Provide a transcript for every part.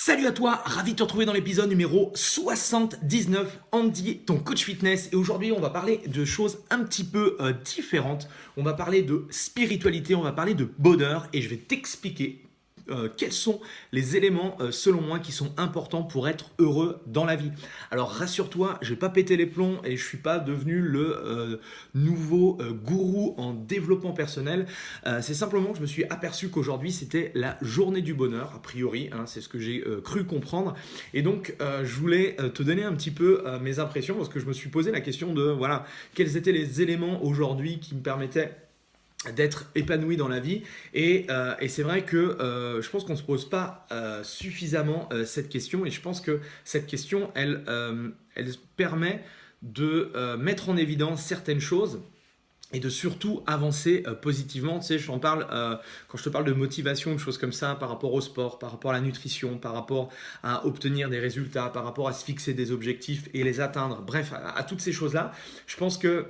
Salut à toi, ravi de te retrouver dans l'épisode numéro 79, Andy, ton coach fitness. Et aujourd'hui, on va parler de choses un petit peu différentes. On va parler de spiritualité, on va parler de bonheur et je vais t'expliquer quels sont les éléments, selon moi, qui sont importants pour être heureux dans la vie. Alors rassure-toi, je vais pas péter les plombs et je suis pas devenu le nouveau gourou en développement personnel. C'est simplement que je me suis aperçu qu'aujourd'hui c'était la journée du bonheur, a priori, hein, c'est ce que j'ai cru comprendre. Et donc je voulais te donner un petit peu mes impressions parce que je me suis posé la question de voilà, quels étaient les éléments aujourd'hui qui me permettaient d'être épanoui dans la vie et c'est vrai que je pense qu'on ne se pose pas suffisamment cette question et je pense que cette question elle permet de mettre en évidence certaines choses et de surtout avancer positivement. Tu sais, j'en parle quand je te parle de motivation, de choses comme ça, par rapport au sport, par rapport à la nutrition, par rapport à obtenir des résultats, par rapport à se fixer des objectifs et les atteindre. Bref, à toutes ces choses-là, je pense que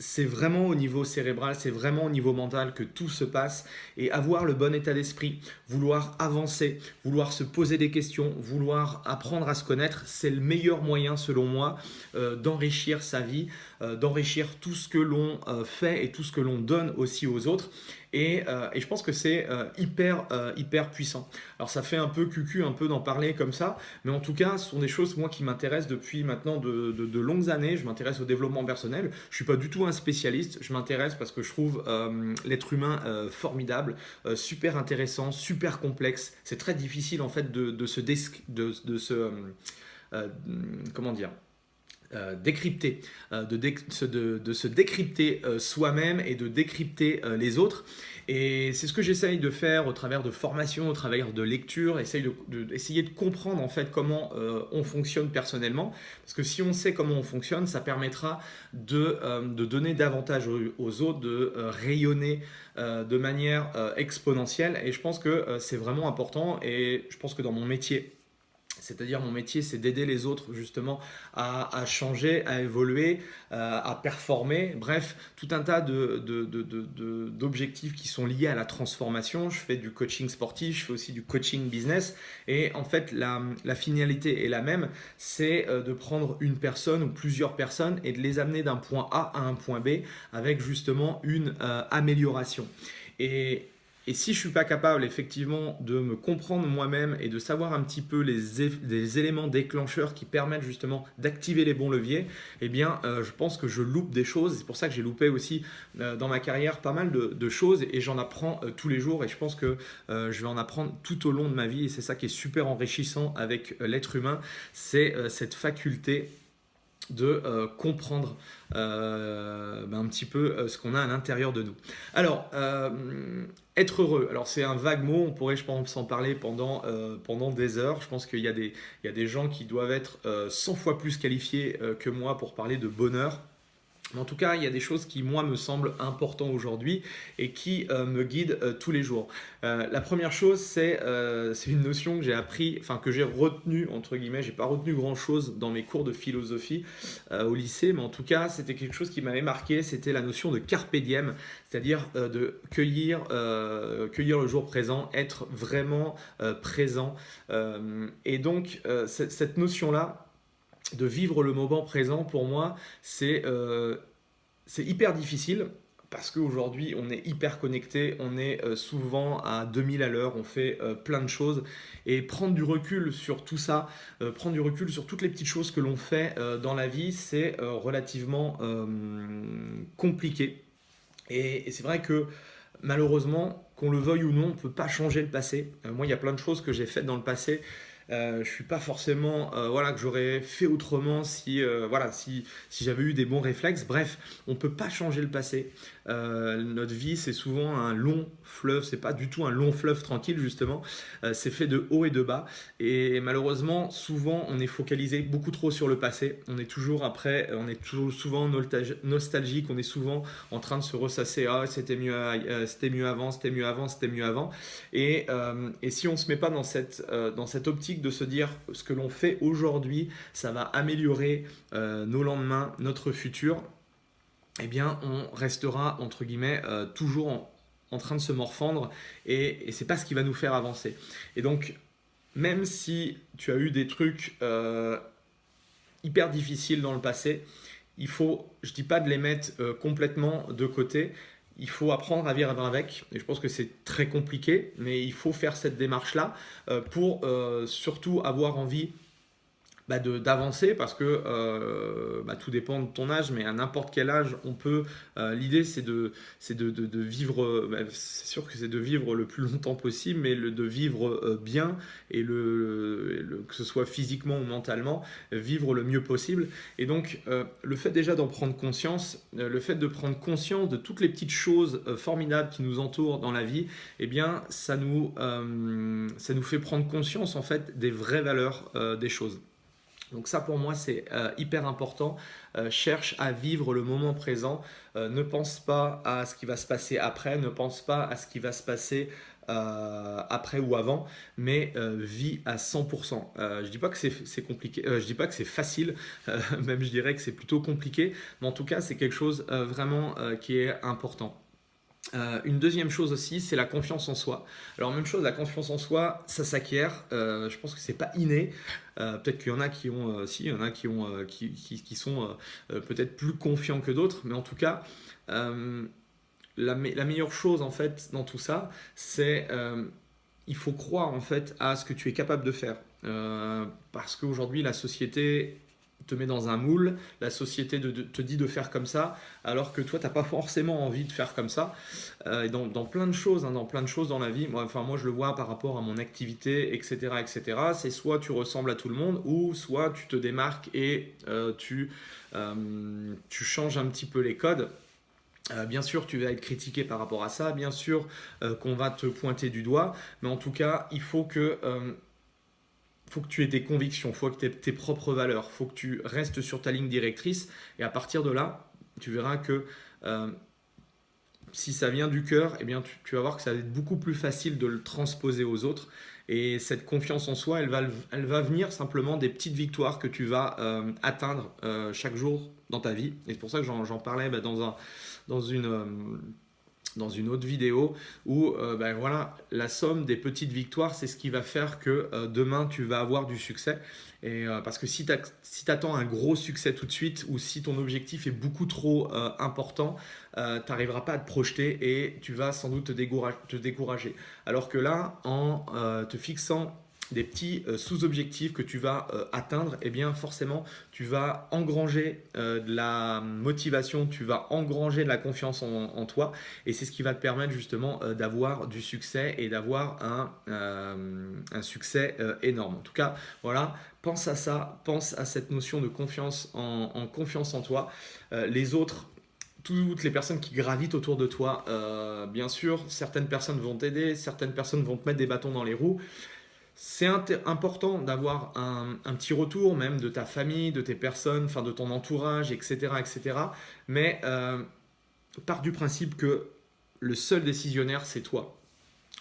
c'est vraiment au niveau cérébral, c'est vraiment au niveau mental que tout se passe et avoir le bon état d'esprit, vouloir avancer, vouloir se poser des questions, vouloir apprendre à se connaître, c'est le meilleur moyen selon moi d'enrichir sa vie, d'enrichir tout ce que l'on fait et tout ce que l'on donne aussi aux autres. Et je pense que c'est hyper puissant. Alors ça fait un peu cucu, un peu d'en parler comme ça, mais en tout cas, ce sont des choses moi qui m'intéressent depuis maintenant de longues années. Je m'intéresse au développement personnel. Je suis pas du tout un spécialiste. Je m'intéresse parce que je trouve l'être humain formidable, super intéressant, super complexe. C'est très difficile en fait euh, comment dire, décrypter, de se décrypter soi-même et de décrypter les autres. Et c'est ce que j'essaye de faire au travers de formations, au travers de lectures, essayer de comprendre en fait comment on fonctionne personnellement. Parce que si on sait comment on fonctionne, ça permettra de donner davantage aux autres, de rayonner de manière exponentielle. Et je pense que c'est vraiment important. Et je pense que dans mon métier, c'est-à-dire mon métier, c'est d'aider les autres justement à changer, à évoluer, à performer. Bref, tout un tas d'objectifs qui sont liés à la transformation. Je fais du coaching sportif, je fais aussi du coaching business. Et en fait, la finalité est la même, c'est de prendre une personne ou plusieurs personnes et de les amener d'un point A à un point B avec justement une amélioration. Et si je ne suis pas capable effectivement de me comprendre moi-même et de savoir un petit peu les éléments déclencheurs qui permettent justement d'activer les bons leviers, eh bien je pense que je loupe des choses. C'est pour ça que j'ai loupé aussi dans ma carrière pas mal de choses et j'en apprends tous les jours et je pense que je vais en apprendre tout au long de ma vie et c'est ça qui est super enrichissant avec l'être humain, c'est cette faculté de comprendre un petit peu ce qu'on a à l'intérieur de nous. Alors, être heureux, alors c'est un vague mot, on pourrait je pense en parler pendant des heures. Je pense qu'il y a des gens qui doivent être 100 fois plus qualifiés que moi pour parler de bonheur. Mais en tout cas, il y a des choses qui, moi, me semblent importantes aujourd'hui et qui me guident tous les jours. La première chose, c'est une notion que j'ai appris, enfin que j'ai retenue, entre guillemets. J'ai pas retenu grand-chose dans mes cours de philosophie au lycée, mais en tout cas, c'était quelque chose qui m'avait marqué. C'était la notion de carpe diem, c'est-à-dire de cueillir le jour présent, être vraiment présent. Et donc, cette notion-là, de vivre le moment présent, pour moi, c'est hyper difficile parce qu'aujourd'hui, on est hyper connecté, on est souvent à 2000 à l'heure, on fait plein de choses. Et prendre du recul sur tout ça, prendre du recul sur toutes les petites choses que l'on fait dans la vie, c'est relativement compliqué. Et c'est vrai que malheureusement, qu'on le veuille ou non, on ne peut pas changer le passé. Moi, il y a plein de choses que j'ai faites dans le passé je suis pas forcément voilà que j'aurais fait autrement si j'avais eu des bons réflexes. Bref, on peut pas changer le passé. Notre vie c'est souvent un long fleuve, c'est pas du tout un long fleuve tranquille justement. C'est fait de haut et de bas et malheureusement souvent on est focalisé beaucoup trop sur le passé. On est toujours souvent nostalgique, on est souvent en train de se ressasser. Ah c'était mieux avant, c'était mieux avant, c'était mieux avant. Et si on se met pas dans cette optique de se dire ce que l'on fait aujourd'hui, ça va améliorer nos lendemains, notre futur, eh bien on restera entre guillemets toujours en train de se morfondre et c'est pas ce qui va nous faire avancer. Et donc même si tu as eu des trucs hyper difficiles dans le passé, il faut, je ne dis pas de les mettre complètement de côté, il faut apprendre à vivre avec. Et je pense que c'est très compliqué, mais il faut faire cette démarche-là pour surtout avoir envie d'avancer parce que tout dépend de ton âge, mais à n'importe quel âge, on peut. L'idée, c'est de vivre. C'est sûr que c'est de vivre le plus longtemps possible, mais de vivre bien et que ce soit physiquement ou mentalement, vivre le mieux possible. Et donc, le fait déjà d'en prendre conscience, le fait de prendre conscience de toutes les petites choses formidables qui nous entourent dans la vie, eh bien, ça nous fait prendre conscience en fait des vraies valeurs des choses. Donc ça pour moi c'est hyper important. Cherche à vivre le moment présent. Ne pense pas à ce qui va se passer après. Ne pense pas à ce qui va se passer après ou avant. Mais vis à 100%. Je dis pas que c'est compliqué. Je dis pas que c'est facile. Même je dirais que c'est plutôt compliqué. Mais en tout cas c'est quelque chose vraiment qui est important. Une deuxième chose aussi, c'est la confiance en soi. Alors même chose, la confiance en soi, ça s'acquiert. Je pense que c'est pas inné. Peut-être qu'il y en a qui ont, si, il y en a qui ont, qui sont peut-être plus confiants que d'autres, mais en tout cas, la meilleure chose en fait dans tout ça, c'est il faut croire en fait à ce que tu es capable de faire. Parce qu'aujourd'hui, la société te met dans un moule, la société te dit de faire comme ça, alors que toi, tu n'as pas forcément envie de faire comme ça. Dans plein de choses, dans plein de choses dans la vie, moi je le vois par rapport à mon activité, etc., etc. C'est soit tu ressembles à tout le monde, ou soit tu te démarques et tu changes un petit peu les codes. Bien sûr, tu vas être critiqué par rapport à ça, bien sûr qu'on va te pointer du doigt, mais en tout cas, il faut que tu aies des convictions, il faut que tu aies tes propres valeurs, il faut que tu restes sur ta ligne directrice et à partir de là, tu verras que si ça vient du cœur, eh bien, tu vas voir que ça va être beaucoup plus facile de le transposer aux autres et cette confiance en soi, elle va venir simplement des petites victoires que tu vas atteindre chaque jour dans ta vie et c'est pour ça que j'en parlais dans une autre vidéo où voilà, la somme des petites victoires, c'est ce qui va faire que demain, tu vas avoir du succès. Et, parce que si tu attends un gros succès tout de suite ou si ton objectif est beaucoup trop important, tu n'arriveras pas à te projeter et tu vas sans doute te décourager. Alors que là, en te fixant des petits sous-objectifs que tu vas atteindre, eh bien forcément tu vas engranger de la motivation, tu vas engranger de la confiance en toi et c'est ce qui va te permettre justement d'avoir du succès et d'avoir un succès énorme. En tout cas, voilà, pense à ça, pense à cette notion de confiance en confiance en toi. Les autres, toutes les personnes qui gravitent autour de toi, bien sûr, certaines personnes vont t'aider, certaines personnes vont te mettre des bâtons dans les roues. C'est important d'avoir un petit retour même de ta famille, de tes personnes, enfin de ton entourage, etc. etc. Mais pars du principe que le seul décisionnaire, c'est toi.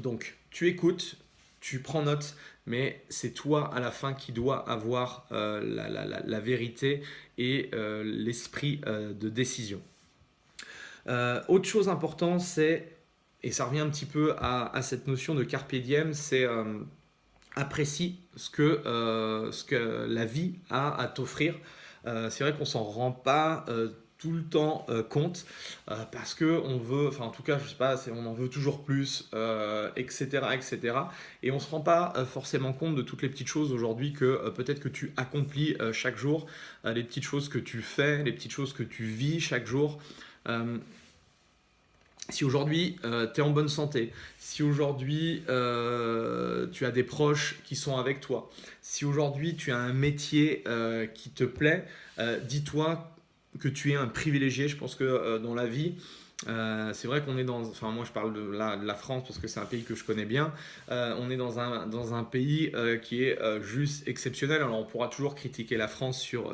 Donc tu écoutes, tu prends note, mais c'est toi à la fin qui dois avoir la vérité et l'esprit de décision. Autre chose importante, c'est, et ça revient un petit peu à cette notion de carpe diem, c'est apprécie ce que la vie a à t'offrir. C'est vrai qu'on s'en rend pas tout le temps compte parce que on veut, enfin en tout cas je sais pas, on en veut toujours plus, etc., etc. Et on se rend pas forcément compte de toutes les petites choses aujourd'hui que peut-être que tu accomplis chaque jour, les petites choses que tu fais, les petites choses que tu vis chaque jour. Si aujourd'hui tu es en bonne santé, si aujourd'hui tu as des proches qui sont avec toi, si aujourd'hui tu as un métier qui te plaît, dis-toi que tu es un privilégié. Je pense que dans la vie, c'est vrai qu'on est enfin moi je parle de la France parce que c'est un pays que je connais bien, on est dans un pays qui est juste exceptionnel. Alors on pourra toujours critiquer la France sur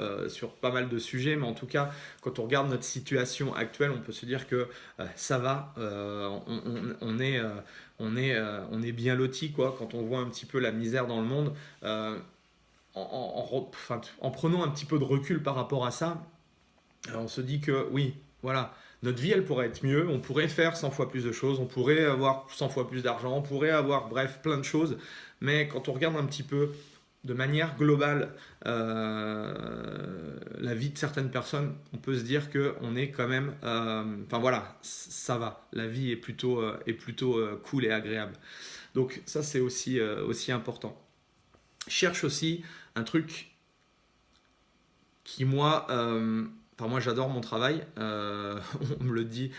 pas mal de sujets, mais en tout cas quand on regarde notre situation actuelle, on peut se dire que ça va, on est bien loti quoi, quand on voit un petit peu la misère dans le monde. En prenant un petit peu de recul par rapport à ça, on se dit que oui, voilà, notre vie elle pourrait être mieux, on pourrait faire 100 fois plus de choses, on pourrait avoir 100 fois plus d'argent, on pourrait avoir bref plein de choses, Mais quand on regarde un petit peu de manière globale la vie de certaines personnes, on peut se dire qu'on est quand même, enfin voilà, ça va, la vie est plutôt cool et agréable. Donc ça c'est aussi important. Cherche aussi un truc qui moi j'adore mon travail, on me le dit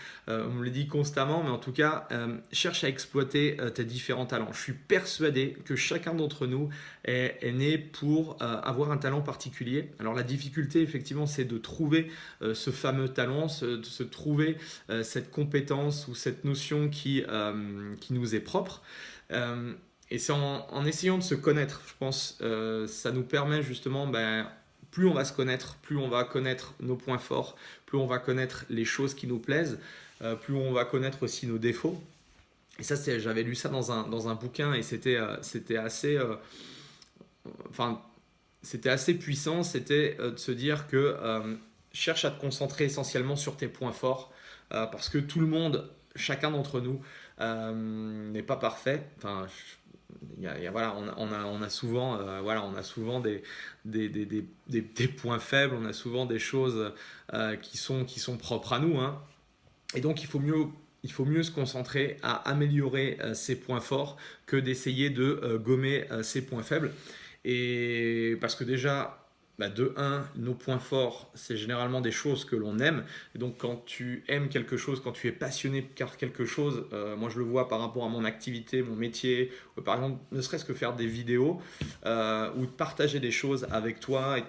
constamment, mais en tout cas, cherche à exploiter tes différents talents. Je suis persuadé que chacun d'entre nous est né pour avoir un talent particulier. Alors la difficulté, effectivement, c'est de trouver ce fameux talent, de se trouver cette compétence ou cette notion qui nous est propre. Et c'est en essayant de se connaître, je pense, ça nous permet justement, plus on va se connaître, plus on va connaître nos points forts, plus on va connaître les choses qui nous plaisent, plus on va connaître aussi nos défauts. Et ça, j'avais lu ça dans un bouquin et c'était assez, c'était assez puissant. C'était de se dire que cherche à te concentrer essentiellement sur tes points forts parce que tout le monde, chacun d'entre nous, n'est pas parfait. Enfin, voilà, on a souvent, on a souvent des points faibles, on a souvent des choses qui sont propres à nous, hein. Et donc il faut mieux se concentrer à améliorer ses points forts que d'essayer de gommer ses points faibles. Et parce que déjà, de un, nos points forts, c'est généralement des choses que l'on aime. Et donc quand tu aimes quelque chose, quand tu es passionné par quelque chose, moi je le vois par rapport à mon activité, mon métier, par exemple, ne serait-ce que faire des vidéos ou de partager des choses avec toi et de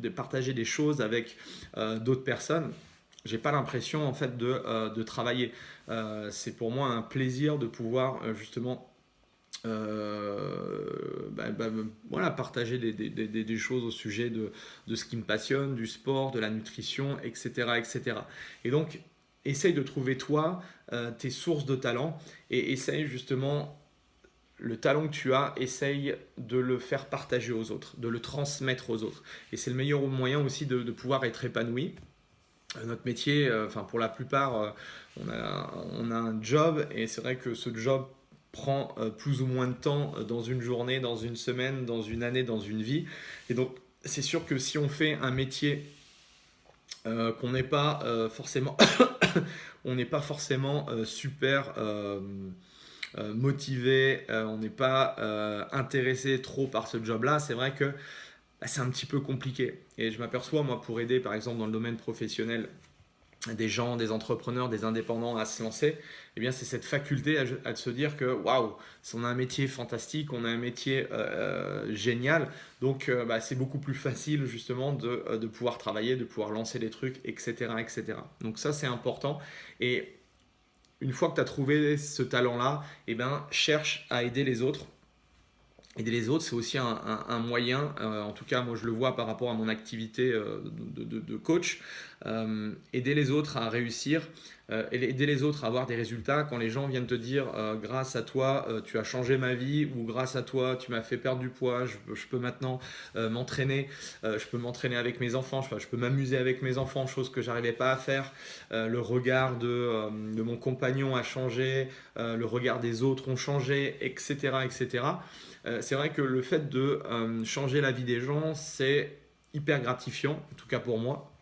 partager des choses avec d'autres personnes. J'ai pas l'impression en fait de travailler. C'est pour moi un plaisir de pouvoir justement voilà, partager des choses au sujet de ce qui me passionne, du sport, de la nutrition, etc. etc. Et donc, essaye de trouver toi tes sources de talent et essaye justement le talent que tu as, essaye de le faire partager aux autres, de le transmettre aux autres. Et c'est le meilleur moyen aussi de pouvoir être épanoui. Notre métier, pour la plupart, on a un job et c'est vrai que ce job prend plus ou moins de temps dans une journée, dans une semaine, dans une année, dans une vie. Et donc, c'est sûr que si on fait un métier qu'on n'est pas forcément, on n'est pas forcément super motivé, on n'est pas intéressé trop par ce job-là, c'est vrai que c'est un petit peu compliqué. Et je m'aperçois, moi, pour aider, par exemple, dans le domaine professionnel, des gens, des entrepreneurs, des indépendants à se lancer, eh bien c'est cette faculté à se dire que waouh, on a un métier fantastique, on a un métier génial, donc c'est beaucoup plus facile justement de pouvoir travailler, de pouvoir lancer des trucs, etc. etc. Donc ça c'est important et une fois que tu as trouvé ce talent-là, eh ben, cherche à aider les autres. Aider les autres, c'est aussi un moyen, en tout cas moi je le vois par rapport à mon activité de coach, aider les autres à réussir, aider les autres à avoir des résultats. Quand les gens viennent te dire grâce à toi tu as changé ma vie ou grâce à toi tu m'as fait perdre du poids, je peux maintenant m'entraîner, je peux m'entraîner avec mes enfants, je peux m'amuser avec mes enfants, chose que j'arrivais pas à faire, le regard de mon compagnon a changé, le regard des autres ont changé, etc. etc. C'est vrai que le fait de changer la vie des gens, c'est hyper gratifiant, en tout cas pour moi.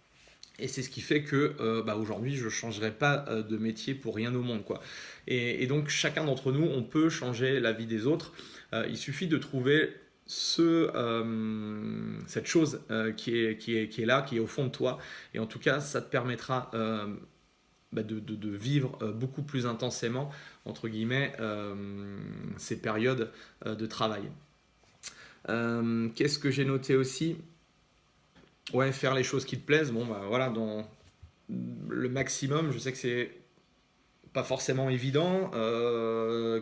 Et c'est ce qui fait que aujourd'hui, je ne changerai pas de métier pour rien au monde, quoi. Et donc, chacun d'entre nous, on peut changer la vie des autres. Il suffit de trouver cette chose qui est là, qui est au fond de toi. Et en tout cas, ça te permettra de vivre beaucoup plus intensément, entre guillemets, ces périodes de travail. Qu'est-ce que j'ai noté aussi? Ouais, faire les choses qui te plaisent. Bon, voilà, dans le maximum, je sais que c'est pas forcément évident,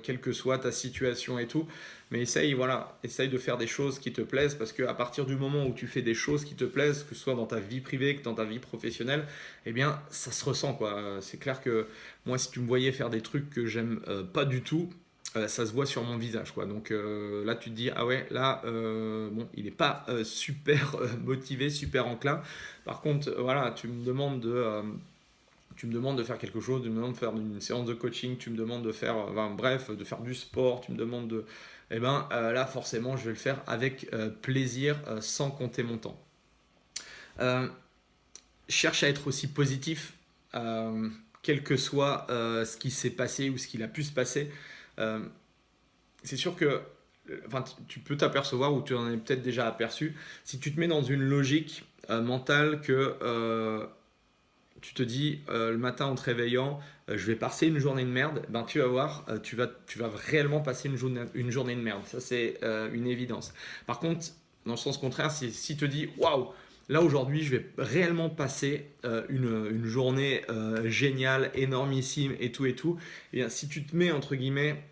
quelle que soit ta situation et tout, mais essaye de faire des choses qui te plaisent parce qu'à partir du moment où tu fais des choses qui te plaisent, que ce soit dans ta vie privée que dans ta vie professionnelle, eh bien ça se ressent, quoi. C'est clair que moi, si tu me voyais faire des trucs que j'aime pas du tout, ça se voit sur mon visage, quoi. Donc là tu te dis ah ouais, là bon, il n'est pas super motivé, super enclin. Par contre voilà, tu me demandes de faire quelque chose, tu me demandes de faire une séance de coaching, tu me demandes de faire, de faire du sport, tu me demandes et ben là forcément je vais le faire avec plaisir, sans compter mon temps. Euh, Cherche à être aussi positif, quel que soit ce qui s'est passé ou ce qu'il a pu se passer. Euh, c'est sûr que enfin, tu peux t'apercevoir, ou tu en es peut-être déjà aperçu, si tu te mets dans une logique mentale que tu te dis le matin en te réveillant, je vais passer une journée de merde, ben tu vas voir, tu vas réellement passer une journée de merde. Ça, c'est une évidence. Par contre, dans le sens contraire, si tu te dis waouh, là aujourd'hui, je vais réellement passer une journée géniale, énormissime et tout, et bien, si tu te mets entre guillemets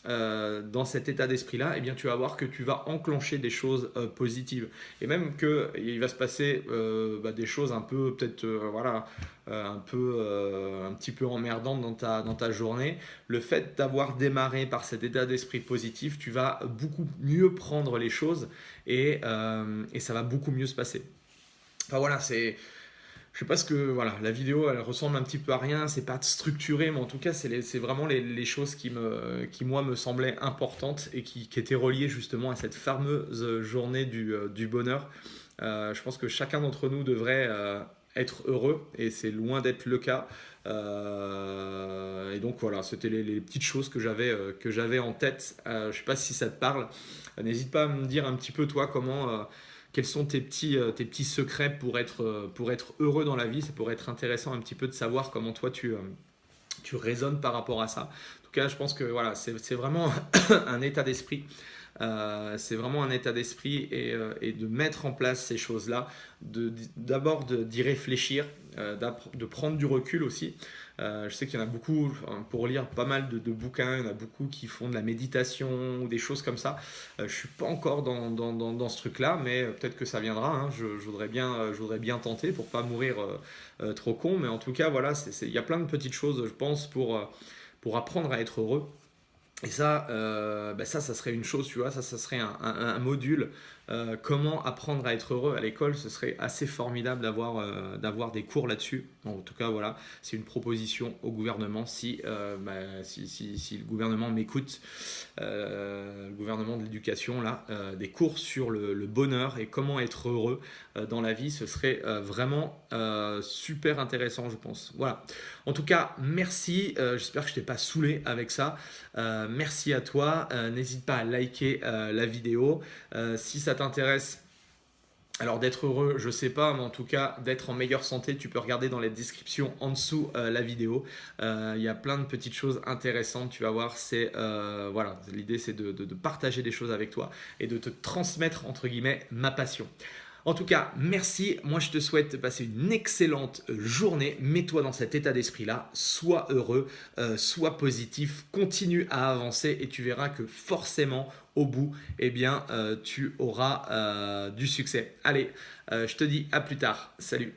dans cet état d'esprit-là, eh bien, tu vas voir que tu vas enclencher des choses positives. Et même qu'il va se passer des choses un peu, peut-être, voilà, un petit peu emmerdantes dans ta journée. Le fait d'avoir démarré par cet état d'esprit positif, tu vas beaucoup mieux prendre les choses et ça va beaucoup mieux se passer. Enfin voilà, je sais pas ce que voilà, la vidéo elle ressemble un petit peu à rien, c'est pas structuré, mais en tout cas c'est vraiment les choses qui moi me semblaient importantes et qui étaient reliées justement à cette fameuse journée du bonheur. Je pense que chacun d'entre nous devrait être heureux et c'est loin d'être le cas. Et donc voilà, c'était les petites choses que j'avais en tête. Je sais pas si ça te parle. N'hésite pas à me dire un petit peu toi comment quels sont tes petits secrets pour être heureux dans la vie. Ça pourrait être intéressant un petit peu de savoir comment toi tu raisonnes par rapport à ça. En tout cas, je pense que voilà, c'est vraiment un état d'esprit. C'est vraiment un état d'esprit et de mettre en place ces choses-là, d'abord d'y réfléchir, de prendre du recul aussi. Je sais qu'il y en a beaucoup, pour lire pas mal de bouquins, il y en a beaucoup qui font de la méditation ou des choses comme ça. Je ne suis pas encore dans ce truc-là, mais peut-être que ça viendra. Hein. Je voudrais bien tenter pour pas mourir trop con, mais en tout cas, voilà, il y a plein de petites choses, je pense, pour apprendre à être heureux. Et ça, ça serait une chose, tu vois, ça serait un module. Comment apprendre à être heureux à l'école, ce serait assez formidable d'avoir des cours là-dessus. En tout cas, voilà, c'est une proposition au gouvernement. Si le gouvernement m'écoute, le gouvernement de l'éducation, là, des cours sur le bonheur et comment être heureux dans la vie, ce serait vraiment super intéressant, je pense. Voilà. En tout cas, merci. J'espère que je t'ai pas saoulé avec ça. Merci à toi. N'hésite pas à liker la vidéo. Si ça t'intéresse, alors d'être heureux, je sais pas, mais en tout cas d'être en meilleure santé, tu peux regarder dans les descriptions en dessous la vidéo. Il y a plein de petites choses intéressantes, tu vas voir. Voilà, l'idée c'est de partager des choses avec toi et de te transmettre entre guillemets ma passion. En tout cas, merci. Moi, je te souhaite de passer une excellente journée. Mets-toi dans cet état d'esprit-là. Sois heureux, sois positif, continue à avancer et tu verras que forcément, au bout, eh bien, tu auras du succès. Allez, je te dis à plus tard. Salut.